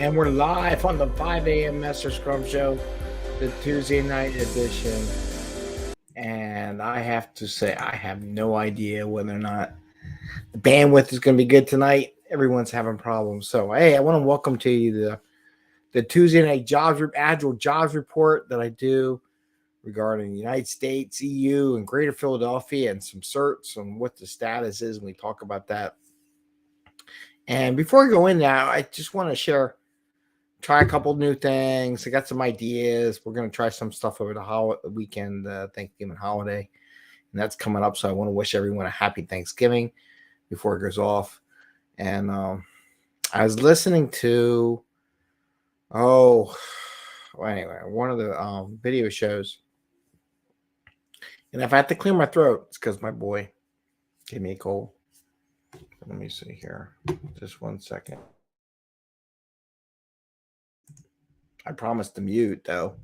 And we're live on the 5 a.m. Mester Scrum Show, the Tuesday night edition. And I have to say, I have no idea whether or not the bandwidth is going to be good tonight. Everyone's having problems. So, hey, I want to welcome to you the Tuesday night Agile jobs report that I do regarding the United States, EU, and Greater Philadelphia, and some certs on what the status is. And we talk about that. And before I go in now, I just want to try a couple new things. I got some ideas. We're going to try some stuff over the weekend, Thanksgiving holiday, and that's coming up. So I want to wish everyone a happy Thanksgiving before it goes off. And I was listening to, anyway, one of the video shows. And if I have to clear my throat, it's because my boy gave me a cold. Let me see here. Just 1 second. I promised to mute though.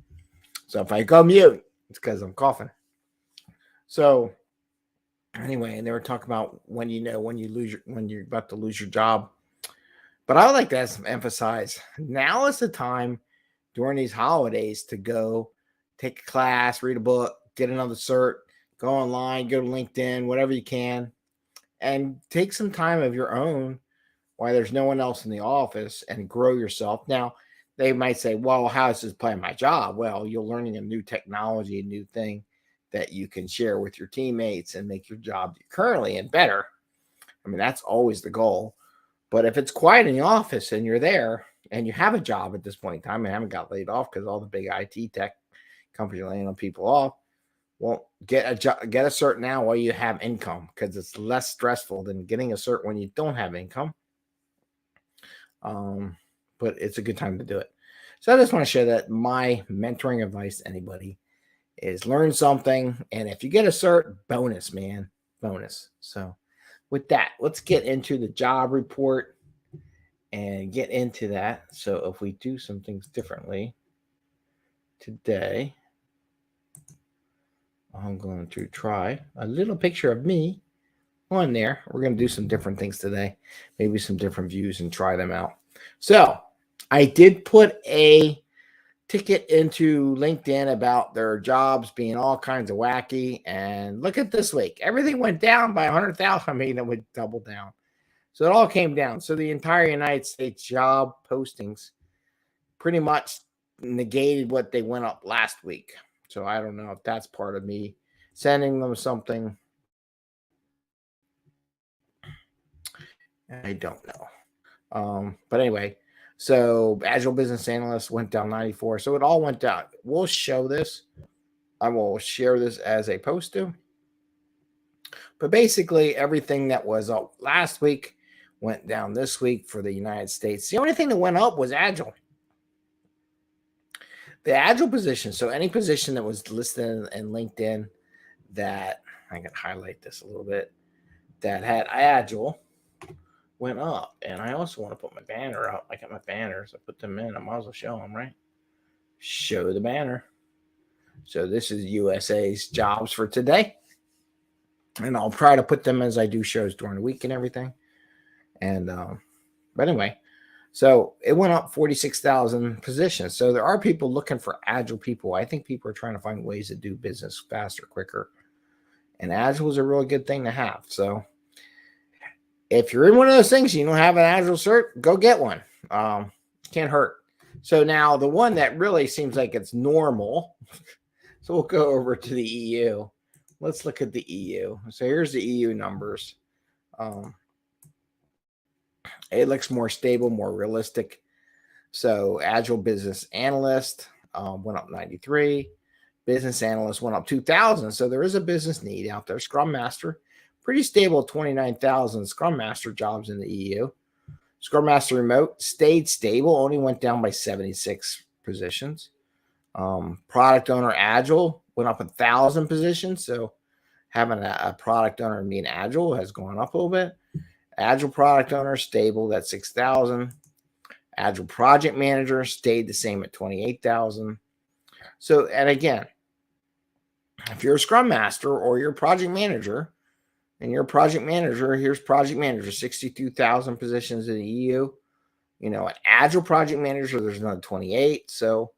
So if I go mute, it's because I'm coughing. So anyway, and they were talking about when you're about to lose your job. But I would like to emphasize now is the time during these holidays to go take a class, read a book, get another cert, go online, go to LinkedIn, whatever you can, and take some time of your own while there's no one else in the office and grow yourself. Now, they might say, well, how is this playing my job? Well, you're learning a new technology, a new thing that you can share with your teammates and make your job currently and better. I mean, that's always the goal. But if it's quiet in the office and you're there and you have a job at this point in time, I haven't got laid off because all the big IT tech companies are laying people off. Well, get a cert now while you have income because it's less stressful than getting a cert when you don't have income. But it's a good time to do it. So I just want to share that my mentoring advice to anybody is learn something. And if you get a cert, bonus, man, bonus. So with that, let's get into the job report and get into that. So if we do some things differently today, I'm going to try a little picture of me on there. We're going to do some different things today, maybe some different views and try them out. So I did put a ticket into LinkedIn about their jobs being all kinds of wacky. And look at this week. Everything went down by 100,000. I mean, it would double down. So it all came down. So the entire United States job postings pretty much negated what they went up last week. So I don't know if that's part of me sending them something. I don't know. But anyway, so Agile Business Analyst went down 94. So it all went down. We'll show this. I will share this as a post to. But basically, everything that was up last week went down this week for the United States. The only thing that went up was Agile. The Agile position, so any position that was listed in LinkedIn that, I can highlight this a little bit, that had Agile went up. And I also want to put my banner out. I got my banners. I put them in. I might as well show them, right? Show the banner. So this is USA's jobs for today. And I'll try to put them as I do shows during the week and everything. And but anyway, so it went up 46,000 positions. So there are people looking for Agile people. I think people are trying to find ways to do business faster, quicker. And Agile is a really good thing to have. So if you're in one of those things, you don't have an Agile cert, go get one. Can't hurt. So now the one that really seems like it's normal. So we'll go over to the EU. Let's look at the EU. So here's the EU numbers. It looks more stable, more realistic. So Agile Business Analyst went up 93. Business Analyst went up 2,000. So there is a business need out there. Scrum Master, pretty stable, 29,000 Scrum Master jobs in the EU. Scrum Master Remote stayed stable, only went down by 76 positions. Product Owner Agile went up 1,000 positions. So having a product owner being Agile has gone up a little bit. Agile Product Owner stable, that's 6,000. Agile Project Manager stayed the same at 28,000. So, and again, if you're a Scrum Master or you're a Project Manager, and you're a Project Manager, here's Project Manager, 62,000 positions in the EU. An Agile project manager, there's another 28. So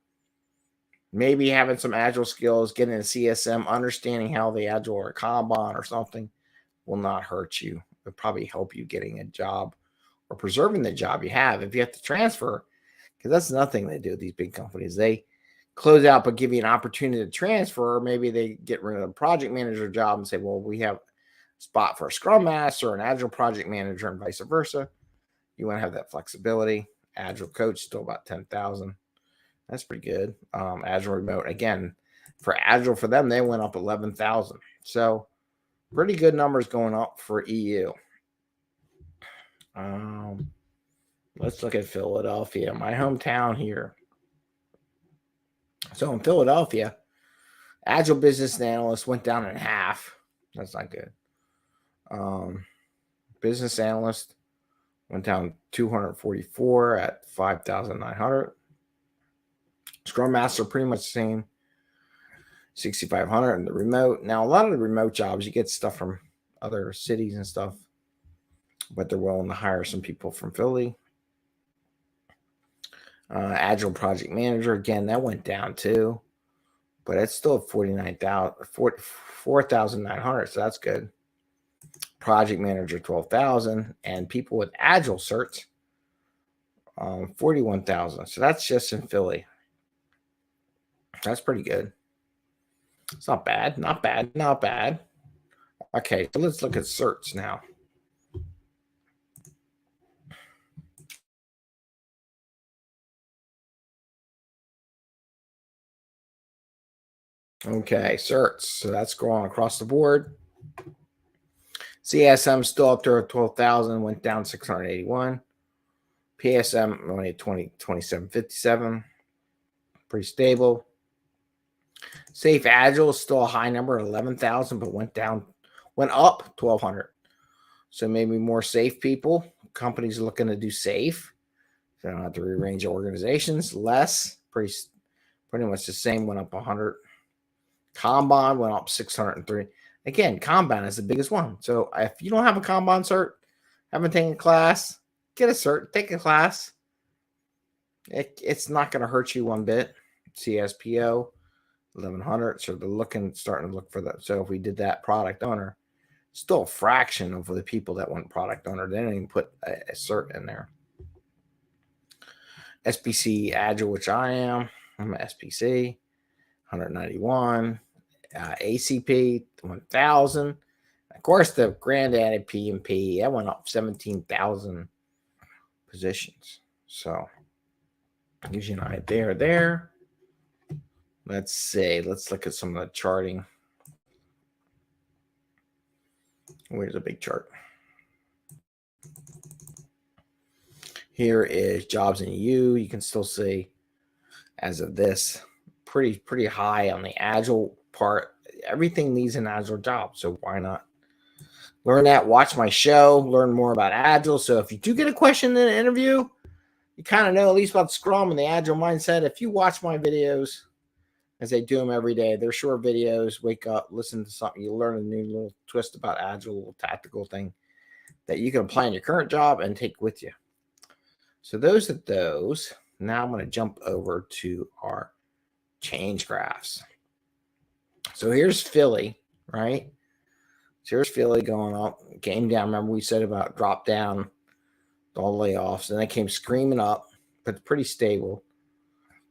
maybe having some Agile skills, getting a CSM, understanding how the Agile or Kanban or something will not hurt you. It'll probably help you getting a job or preserving the job you have if you have to transfer, because that's nothing they do. These big companies, they close out but give you an opportunity to transfer, or maybe they get rid of the project manager job and say, well, we have a spot for a Scrum Master or an Agile project manager and vice versa. You want to have that flexibility. Agile coach, still about 10,000. That's pretty good. Agile remote, again, for Agile, for them, they went up 11,000. So pretty good numbers going up for EU. Let's look at Philadelphia, my hometown here. So in Philadelphia, Agile business analyst went down in half. That's not good. Business analyst went down 244 at 5,900. Scrum Master pretty much the same, 6,500 in the remote. Now, a lot of the remote jobs, you get stuff from other cities and stuff, but they're willing to hire some people from Philly. Agile project manager, again, that went down too, but it's still 4,900, so that's good. Project manager, 12,000, and people with Agile certs, 41,000. So that's just in Philly. That's pretty good. It's not bad, not bad, not bad. Okay, so let's look at certs now. Okay, certs. So that's going across the board. CSM still up there at 12,000, went down 681. PSM only at 2757. Pretty stable. Safe Agile is still a high number at 11,000, but went up 1,200. So maybe more safe people. Companies looking to do safe. So they don't have to rearrange organizations. Less, pretty much the same, went up 100. Kanban went up 603. Again, Kanban is the biggest one. So if you don't have a Kanban cert, haven't taken a class, get a cert, take a class. It's not going to hurt you one bit. CSPO, 1,100. So they're starting to look for that. So if we did that product owner, still a fraction of the people that want product owner. They didn't even put a cert in there. SPC Agile, which I'm an SPC, 191. ACP, 1,000. Of course, the granddaddy PMP, that went up 17,000 positions. So gives you an idea there. Let's see. Let's look at some of the charting. Where's a big chart? Here is jobs in EU. You can still see, as of this, pretty high on the Agile part. Everything needs an Agile job, so why not learn that? Watch my show, learn more about Agile. So if you do get a question in an interview, you kind of know at least about Scrum and the Agile mindset. If you watch my videos, as I do them every day, they're short videos. Wake up, listen to something, you learn a new little twist about Agile, a little tactical thing that you can apply in your current job and take with you. So those are those. Now I'm going to jump over to our change graphs. So here's Philly, right? So here's Philly going up, came down. Remember we said about drop down, all the layoffs, and they came screaming up, but pretty stable.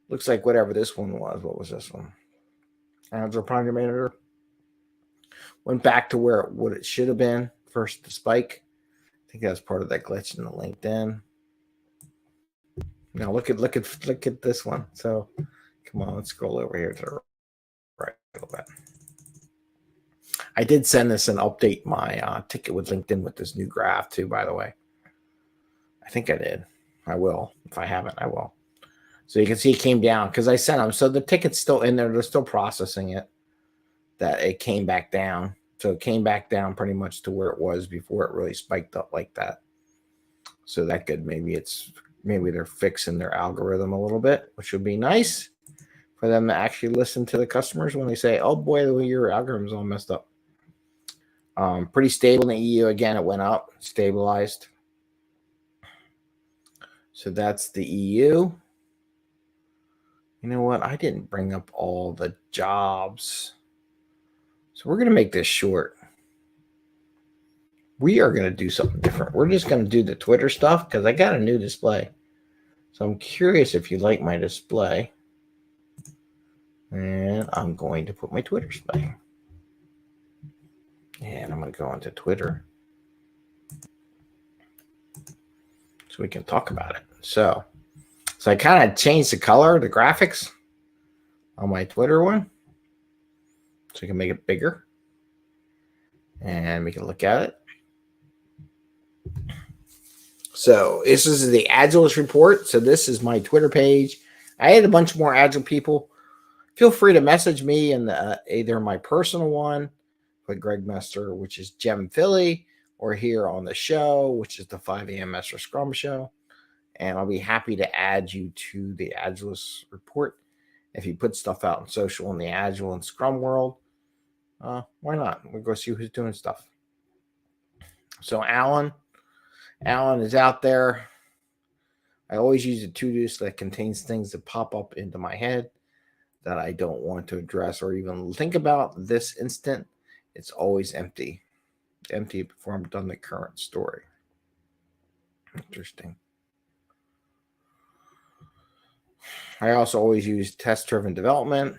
Looks like whatever this one was. What was this one? Agile project manager went back to what it should have been. First, the spike. I think that's part of that glitch in the LinkedIn. Now look at this one. So come on, let's scroll over here to the right a little bit. I did send this and update my ticket with LinkedIn with this new graph too, by the way. I think I did. I will. If I haven't, I will. So you can see it came down because I sent them. So the ticket's still in there. They're still processing it. That it came back down. So it came back down pretty much to where it was before it really spiked up like that. So that could maybe they're fixing their algorithm a little bit, which would be nice for them to actually listen to the customers when they say, oh boy, your algorithm's all messed up. Pretty stable in the EU. Again, it went up, stabilized. So that's the EU. You know what? I didn't bring up all the jobs. So we're going to make this short. We are going to do something different. We're just going to do the Twitter stuff because I got a new display. So I'm curious if you like my display. And I'm going to put my Twitter display. And I'm going to go onto Twitter. So we can talk about it. So I kind of changed the color, the graphics on my Twitter one. So you can make it bigger. And we can look at it. So this is the Agilist report. So this is my Twitter page. I had a bunch more Agile people. Feel free to message me in either my personal one with Greg Mester, which is Gem Philly, or here on the show, which is the 5 a.m. Mester Scrum show. And I'll be happy to add you to the Agilist report. If you put stuff out on social in the Agile and Scrum world, why not? We'll go see who's doing stuff. So Alan is out there. I always use a to-do list that contains things that pop up into my head that I don't want to address or even think about this instant. It's always empty before I'm done the current story. Interesting. I also always use test-driven development.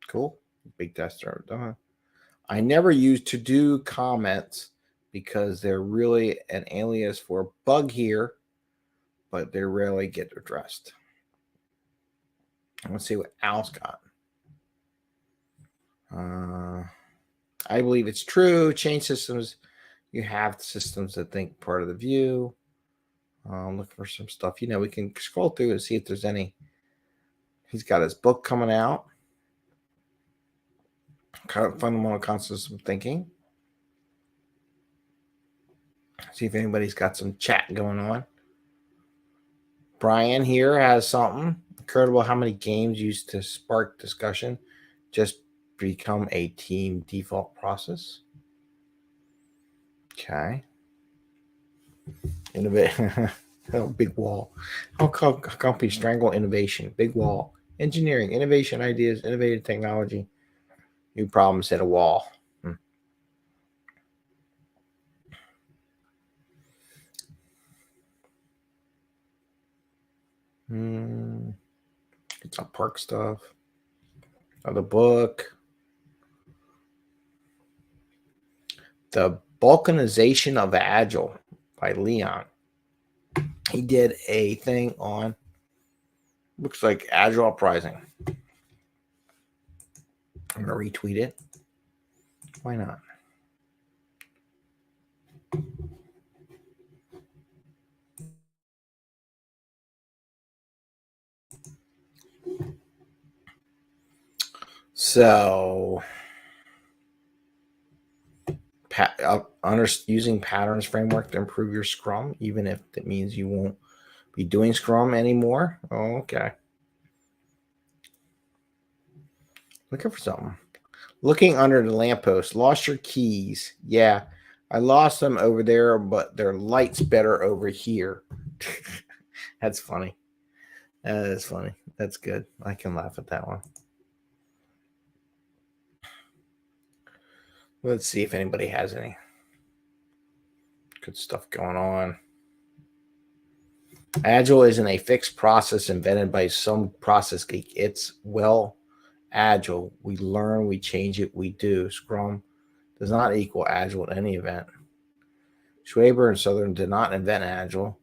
Cool. Big test-driven development. I never use to-do comments because they're really an alias for a bug here, but they rarely get addressed. Let's see what Al's got. I believe it's true. Change systems. You have systems that think part of the view. Look for some stuff. We can scroll through and see if there's any. He's got his book coming out. Fundamental concepts of thinking. See if anybody's got some chat going on. Brian here has something. Incredible how many games used to spark discussion just become a team default process. Okay. Innovate. Oh, big wall. How companies strangle innovation? Big wall. Engineering, innovation ideas, innovative technology. New problems hit a wall. It's some park stuff. The book. The Balkanization of Agile by Leon. He did a thing on, looks like Agile Uprising. I'm going to retweet it. Why not? So, using patterns framework to improve your Scrum, even if it means you won't be doing Scrum anymore. Oh, okay. Looking for something. Looking under the lamppost. Lost your keys. Yeah, I lost them over there, but their light's better over here. That's funny. That is funny. That's good. I can laugh at that one. Let's see if anybody has any good stuff going on. Agile isn't a fixed process invented by some process geek. It's Agile. We learn, we change it, we do. Scrum does not equal Agile in any event. Schwaber and Southern did not invent Agile.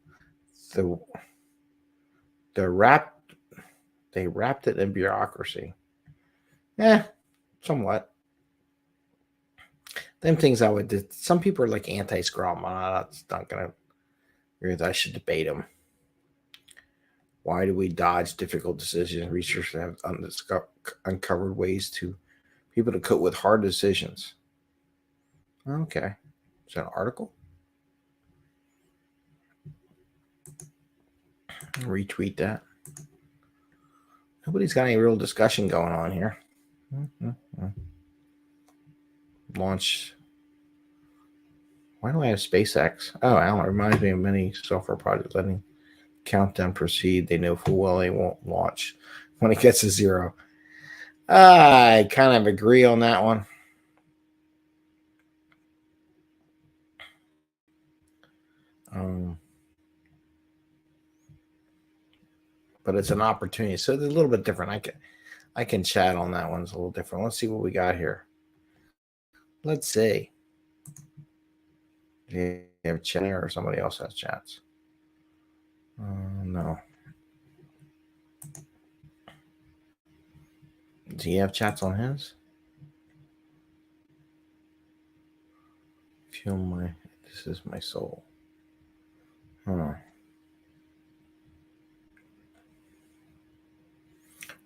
They wrapped it in bureaucracy. Somewhat. Them things I would do. Some people are like anti-Scrum. That's not going to. I should debate them. Why do we dodge difficult decisions? Researchers have uncovered ways to people to cope with hard decisions. Okay. Is that an article? Retweet that. Nobody's got any real discussion going on here. Launch. Why do I have SpaceX? Oh, Alan, it reminds me of many software projects letting countdown proceed. They know full well they won't launch when it gets to 0. I kind of agree on that one. But it's an opportunity, so it's a little bit different. I can chat on that one. It's a little different. Let's see what we got here. Let's see. Do you have chat or somebody else has chats? No. Does he have chats on his? Feel my. This is my soul.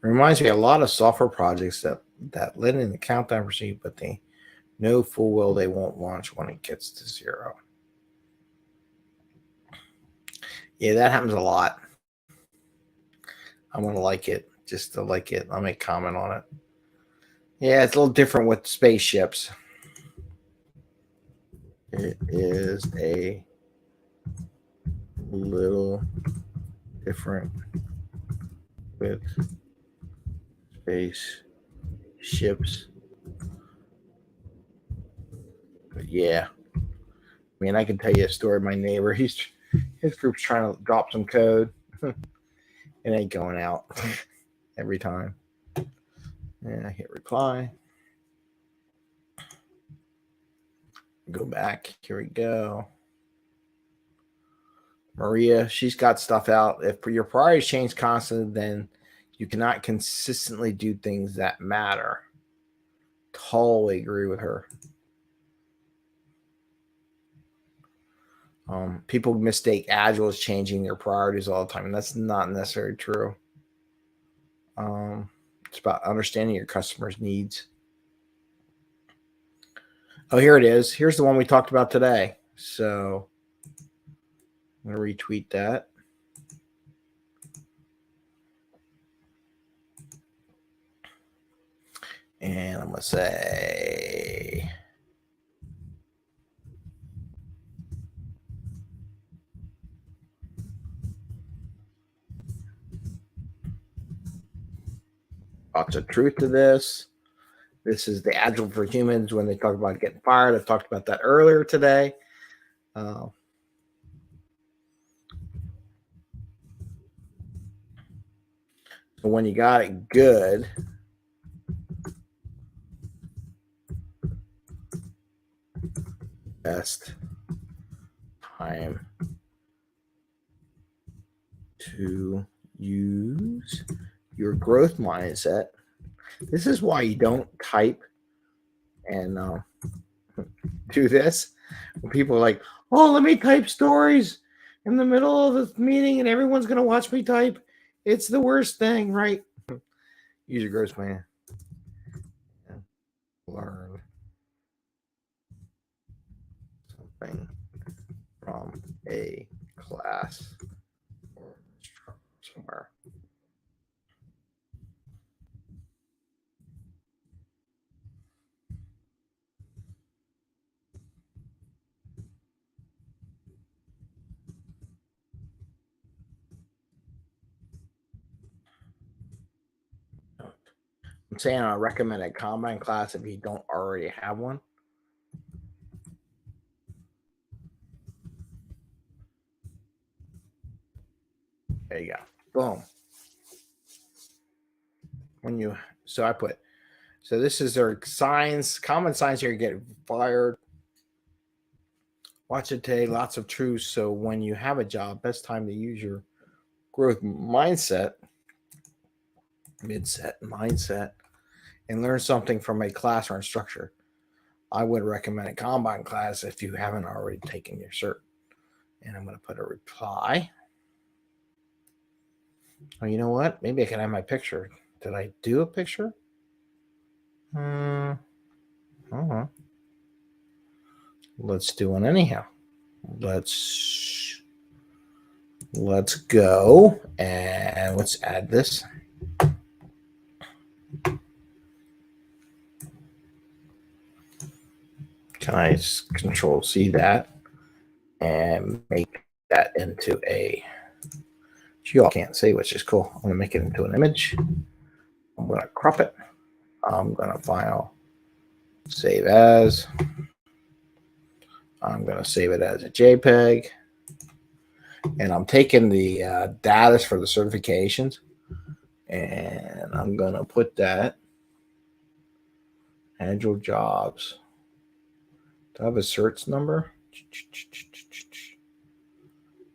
Reminds me a lot of software projects that let in the countdown proceed, but they know full well they won't launch when it gets to 0. Yeah, that happens a lot. I want to like it just to like it. I'll make a comment on it. Yeah, it's a little different with spaceships. It is a little different with spaceships. But yeah. I mean, I can tell you a story of my neighbor. His group's trying to drop some code. It ain't going out every time. And I hit reply. Go back. Here we go. Maria, she's got stuff out. If your priorities change constantly, then you cannot consistently do things that matter. Totally agree with her. People mistake Agile as changing their priorities all the time, and that's not necessarily true. It's about understanding your customers' needs. Oh, here it is. Here's the one we talked about today. So I'm going to retweet that. And I'm going to say, lots of truth to this. This is the Agile for Humans when they talk about getting fired. I talked about that earlier today. So when you got it good, best time to use your growth mindset. This is why you don't type and do this. When people are like, oh, let me type stories in the middle of this meeting and everyone's going to watch me type. It's the worst thing, right? Use your growth plan. Learn something from a class or somewhere. I'm saying I recommend a Combine class if you don't already have one. There you go. Boom. So this is their signs, common signs here, get fired. Watch it today, lots of truths. So when you have a job, best time to use your growth mindset, and learn something from a class or instructor. I would recommend a Combine class if you haven't already taken your cert. And I'm going to put a reply. Oh, you know what? Maybe I can have my picture. Did I do a picture? Let's do one anyhow. Let's go and let's add this. Can I Control C that and make that into a you all can't see, which is cool. I'm going to make it into an image. I'm going to crop it. I'm going to file, save as. I'm going to save it as a JPEG. And I'm taking the data for the certifications. And I'm going to put that Agile jobs. Do I have a certs number?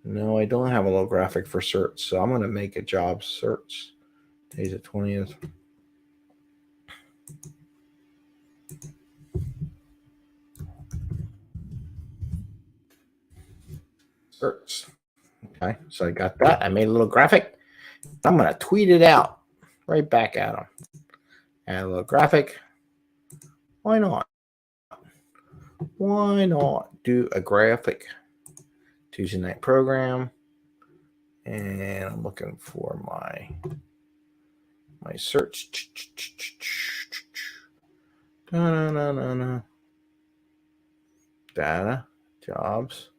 No, I don't have a little graphic for certs. So I'm going to make a job certs. Today's the 20th. Certs. Okay, so I got that. I made a little graphic. I'm going to tweet it out right back at them. Add a little graphic. Why not? Why not do a graphic Tuesday night program? And I'm looking for my search. Data, jobs,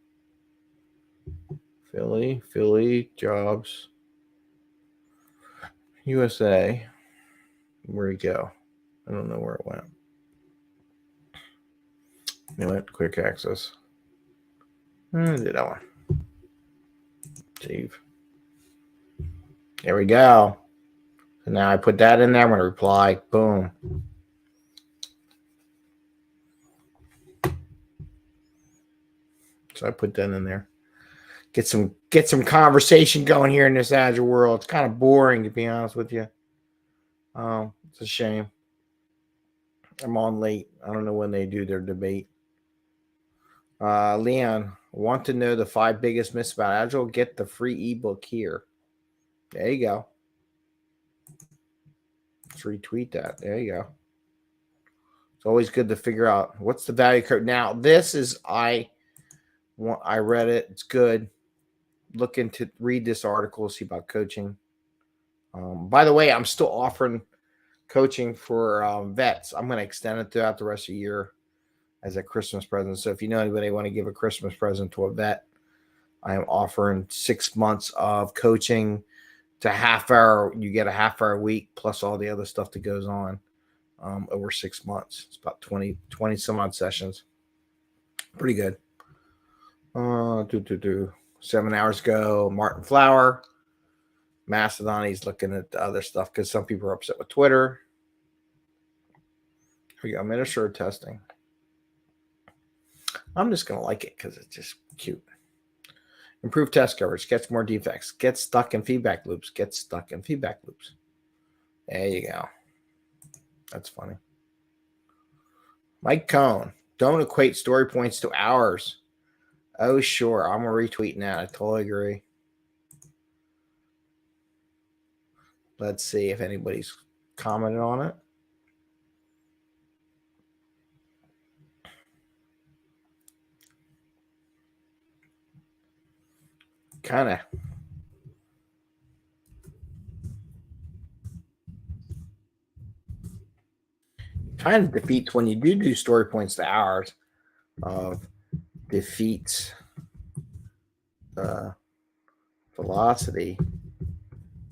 Philly, jobs, USA. Where'd it go? I don't know where it went. You know what? Quick access. I did that one. Save. There we go. So now I put that in there. I'm going to reply. Boom. So I put that in there. Get some conversation going here in this Agile world. It's kind of boring, to be honest with you. It's a shame. I'm on late. I don't know when they do their debate. Leon, want to know the 5 biggest myths about Agile? Get the free ebook here. There you go. Let's retweet that. There you go. It's always good to figure out what's the value curve. Now, this is I read it. It's good. Read this article, see about coaching. By the way, I'm still offering coaching for vets. I'm going to extend it throughout the rest of the year as a Christmas present. So if you know anybody want to give a Christmas present to a vet, I am offering 6 months of coaching to half hour. You get a half hour a week plus all the other stuff that goes on over 6 months. It's about 20 some odd sessions. Pretty good. 7 hours ago, Martin Flower, Mastodon. He's looking at the other stuff because some people are upset with Twitter. Here we go. Mester testing. I'm just going to like it because it's just cute. Improve test coverage. Gets more defects. Get stuck in feedback loops. There you go. That's funny. Mike Cohn. Don't equate story points to hours. Oh, sure. I'm going to retweet that. I totally agree. Let's see if anybody's commented on it. Kind of defeats when you do story points to hours of defeats the velocity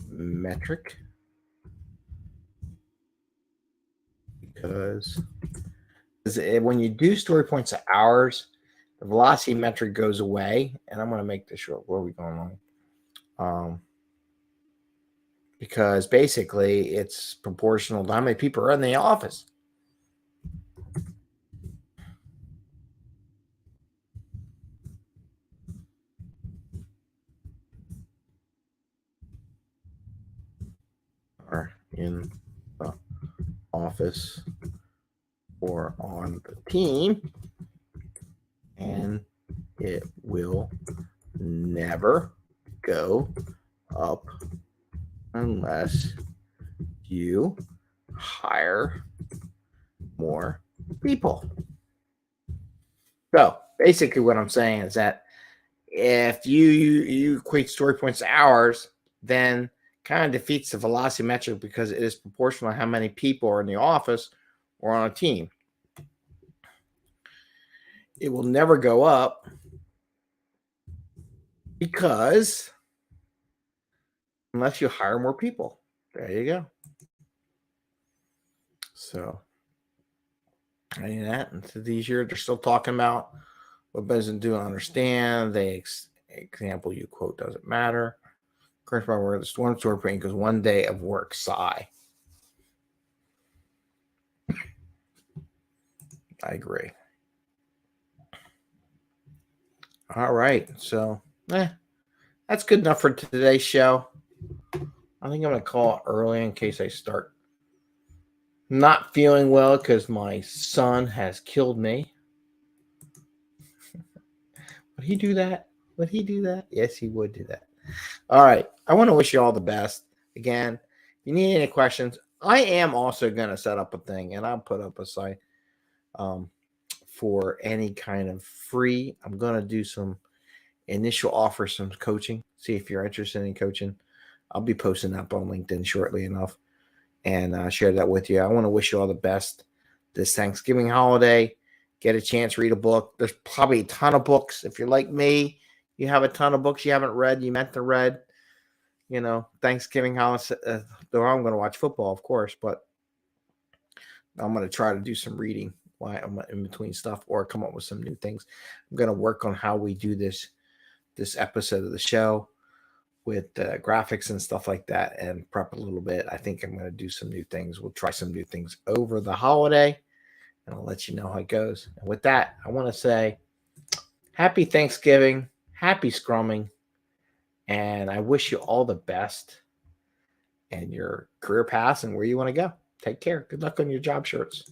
metric because when you do story points to hours, the velocity metric goes away. And I'm going to make this short. Where are we going on? Because basically it's proportional to how many people are in the office. Are in the office or on the team, and it will never go up unless you hire more people. So basically what I'm saying is that if you equate story points to hours, then kind of defeats the velocity metric because it is proportional to how many people are in the office or on a team. It will never go up because unless you hire more people. There you go. So, I mean that. And so these years, they're still talking about what business do understand. The example you quote doesn't matter. Current by word, the storm story print because one day of work, sigh. I agree. All right. So, that's good enough for today's show. I think I'm going to call it early in case I start not feeling well because my son has killed me. Would he do that? Would he do that? Yes, he would do that. All right. I want to wish you all the best. Again, if you need any questions, I am also going to set up a thing and I'll put up a site for any kind of free. I'm going to do some initial offer, some coaching. See if you're interested in coaching. I'll be posting up on LinkedIn shortly enough and share that with you. I want to wish you all the best this Thanksgiving holiday. Get a chance, read a book. There's probably a ton of books. If you're like me, you have a ton of books you haven't read, you meant to read. You know, Thanksgiving holiday. Though I'm going to watch football, of course, but I'm going to try to do some reading while I'm in between stuff or come up with some new things. I'm going to work on how we do this episode of the show with graphics and stuff like that and prep a little bit. I think I'm going to do some new things. We'll try some new things over the holiday and I'll let you know how it goes. And with that, I want to say happy Thanksgiving, happy scrumming, and I wish you all the best and your career paths and where you want to go. Take care. Good luck on your job shirts.